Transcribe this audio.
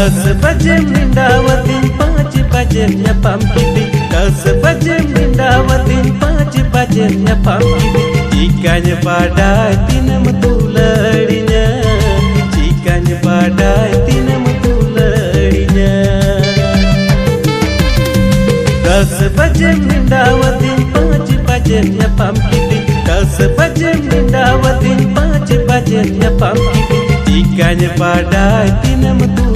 10 बजे मिंडावतीन 5 बजे nyapam kiti 10 बजे मिंडावतीन 5 बजे nyapam kiti Jikanya badai tinam tuladinya Jikanya badai tinam tuladinya 10 बजे मिंडावतीन 5 बजे nyapam kiti 10 बजे मिंडावतीन 5 बजे nyapam kiti Jikanya badai tinam tuladinya